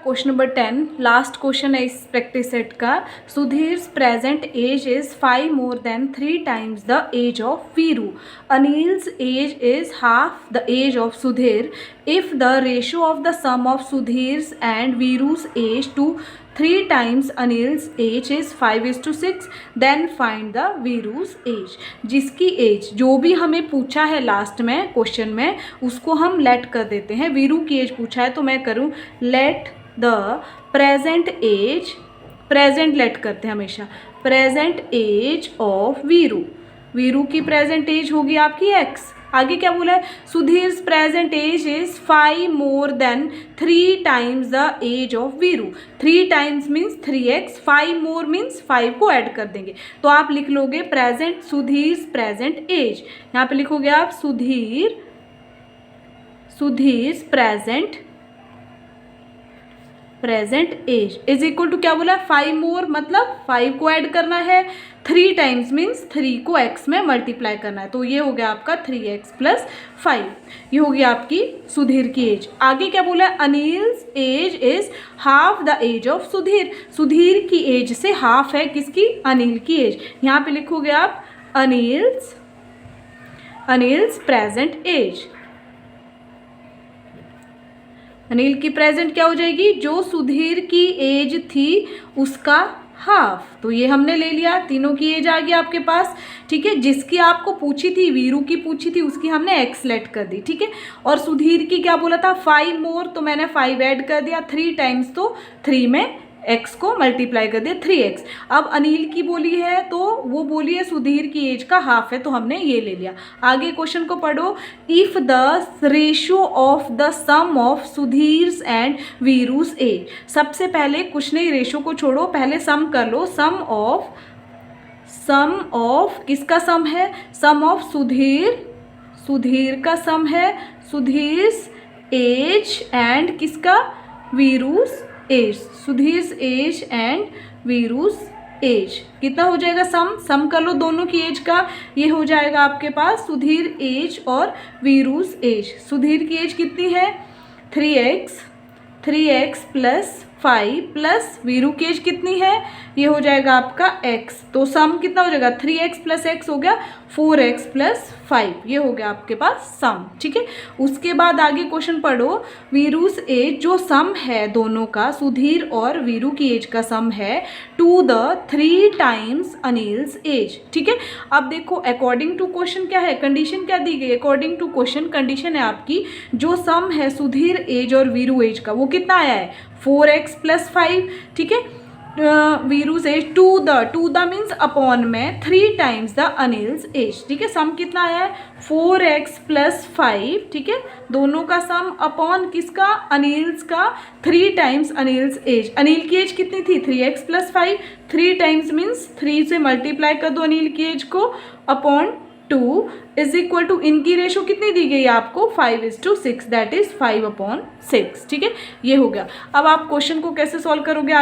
Question number 10 last question है इस practice set का। Sudhir's present age is 5 more than 3 times the age of Viru. Anil's age is half the age of Sudhir. If the ratio of the sum of Sudhir's and Viru's age to 3 times Anil's age is 5:6, then find the Viru's age. जिसकी as जो भी हमें पूछा है last में question में उसको हम लेट कर देते हैं। वीरू की एज पूछा है तो मैं करूँ let the present age, present let करते हैं हमेशा, present age of Veeru. Veeru की प्रेजेंट एज होगी आपकी x। आगे क्या बोला है, Sudhir's present age is 5 more than 3 times the age of Veeru. 3 times means 3x, 5 more means 5 को ऐड कर देंगे तो आप लिख लोगे प्रेजेंट सुधीर्स प्रेजेंट एज। यहाँ पे लिखोगे आप Sudhir's present age is equal to क्या बोला, 5 more मतलब 5 को ऐड करना है, 3 times मीन्स 3 को x में मल्टीप्लाई करना है तो ये हो गया आपका 3x + 5। ये हो गया आपकी सुधीर की एज। आगे क्या बोला, Anil's age is half the age of Sudhir. Sudhir की एज से हाफ है किसकी, अनिल की एज। यहाँ पे लिखोगे आप अनिल्स प्रेजेंट एज। अनिल की प्रेजेंट क्या हो जाएगी, जो सुधीर की एज थी उसका हाफ। तो ये हमने ले लिया, तीनों की एज आ गई आपके पास। ठीक है, जिसकी आपको पूछी थी, वीरू की पूछी थी, उसकी हमने एक्स लेट कर दी। ठीक है, और सुधीर की क्या बोला था, 5 more तो मैंने 5 ऐड कर दिया, 3 times तो 3 में x को मल्टीप्लाई कर दिया 3x। अब अनिल की बोली है तो वो बोली है सुधीर की एज का हाफ है तो हमने ये ले लिया। आगे क्वेश्चन को पढ़ो। If the ratio of the sum of Sudhir's and Veeru's age. सबसे पहले कुछ नहीं, रेशियो को छोड़ो, पहले सम कर लो। सम ऑफ किसका सम है, सम ऑफ सुधीर का सम है, सुधीर्स एज एंड किसका, वीरूस as. सुधीर्स as and Veeru's as कितना हो जाएगा, सम कर लो दोनों की एज का। ये हो जाएगा आपके पास सुधीर एज और वीरूस एज। सुधीर की एज कितनी है, 3x + 5 प्लस वीरू की एज कितनी है, ये हो जाएगा आपका x। तो सम कितना हो जाएगा, 3x + x हो गया 4x + 5। ये हो गया आपके पास सम। ठीक है, उसके बाद आगे क्वेश्चन पढ़ो। वीरूस एज जो सम है दोनों का, सुधीर और वीरू की एज का सम है 2 the 3 times अनिल्स एज। ठीक है, अब देखो अकॉर्डिंग टू क्वेश्चन क्या है, कंडीशन क्या दी गई, अकॉर्डिंग टू क्वेश्चन कंडीशन है आपकी, जो सम है सुधीर एज और वीरू एज का वो कितना आया है, 4x + 5। ठीक है, Veeru's age to the means upon में 3 times द अनिल्स एज। ठीक है, सम कितना आया है 4x + 5। ठीक है, दोनों का सम अपॉन किसका, अनिल्स का, 3 times अनिल्स एज। अनिल की एज कितनी थी, 3x + 5, 3 times मीन्स 3 से मल्टीप्लाई कर दो अनिल की एज को, अपॉन 2 इज इक्वल टू इनकी रेशो कितनी दी गई है आपको, 5:6, दैट इज 5/6। ठीक है, ये हो गया। अब आप क्वेश्चन को कैसे सॉल्व करोगे,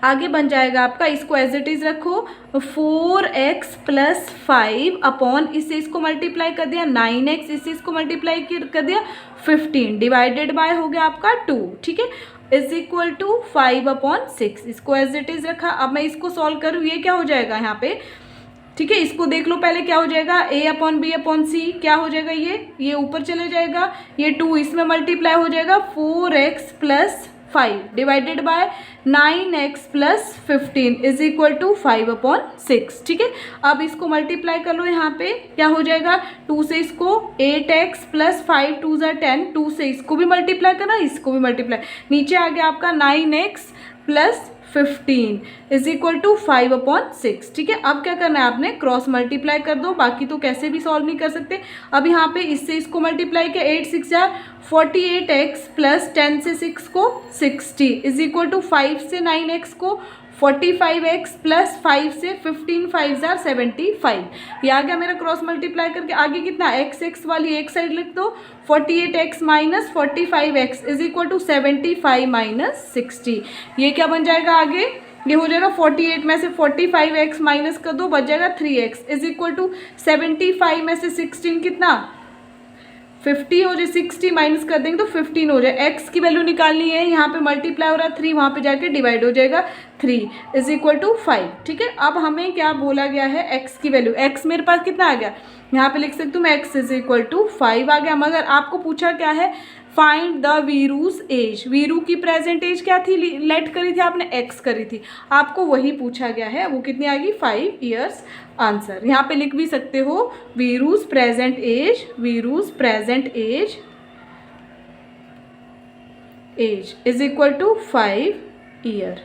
आगे बन जाएगा आपका, इसको एज इट इज रखो, 4x + 5 अपॉन इससे इसको मल्टीप्लाई कर दिया 9x, इससे इसको मल्टीप्लाई कर दिया 15, डिवाइडेड बाय हो गया आपका 2। ठीक है, इज इक्वल टू 5/6, इसको एज इट इज रखा। अब मैं इसको सॉल्व करूँ, ये क्या हो जाएगा यहाँ पे, ठीक है, इसको देख लो पहले क्या हो जाएगा, a/b/c क्या हो जाएगा, ये ऊपर चले जाएगा, ये 2 इसमें मल्टीप्लाई हो जाएगा 4x + 5 divided by 9x + 15 is equal to 5/6। ठीक है, अब इसको मल्टीप्लाई कर लो, यहाँ पे क्या हो जाएगा, 2 से इसको 8x + 5 2 × 10, 2 से इसको भी मल्टीप्लाई करना, इसको भी मल्टीप्लाई, नीचे आ गया आपका 9x + 15 इज इक्वल टू 5/6। ठीक है, अब क्या करना है आपने, क्रॉस मल्टीप्लाई कर दो, बाकी तो कैसे भी सॉल्व नहीं कर सकते। अब यहाँ पे इससे इसको मल्टीप्लाई किया, 8 × 6 = 48x + 10 से 6 को 60 इज इक्वल टू 5 से 9x को 45x + 5 से 15 5 = 75। ये आ गया मेरा क्रॉस मल्टीप्लाई करके। आगे कितना, x वाली एक साइड लिख दो, 48x - 45x is equal to 75 - 60। ये क्या बन जाएगा, आगे ये हो जाएगा 48 में से 45x माइनस कर दो, बच जाएगा 3x इज इक्वल टू 75 में से 16 कितना, 50 हो जाए, 60 माइनस कर देंगे तो 15 हो जाए। एक्स की वैल्यू निकालनी है, यहाँ पे मल्टीप्लाई हो रहा है 3, वहाँ पे जाके डिवाइड हो जाएगा 3 इज इक्वल टू 5। ठीक है, अब हमें क्या बोला गया है, एक्स की वैल्यू, एक्स मेरे पास कितना आ गया, यहाँ पे लिख सकती हूँ मैं एक्स इज इक्वल टू 5 आ गया। मगर आपको पूछा क्या है, फाइंड द वीरूज एज, वीरू की प्रेजेंट एज क्या थी, लेट करी थी आपने, एक्स करी थी, आपको वही पूछा गया है, वो कितनी आ गई 5 ईयर्स। आंसर यहाँ पे लिख भी सकते हो, Veeru's present age, Veeru's present age is equal to 5 year.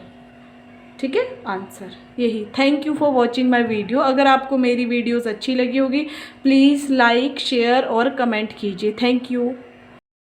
ठीक है, आंसर यही। Thank you for watching my video. अगर आपको मेरी वीडियोस अच्छी लगी होगी प्लीज़ लाइक शेयर और कमेंट कीजिए। Thank you.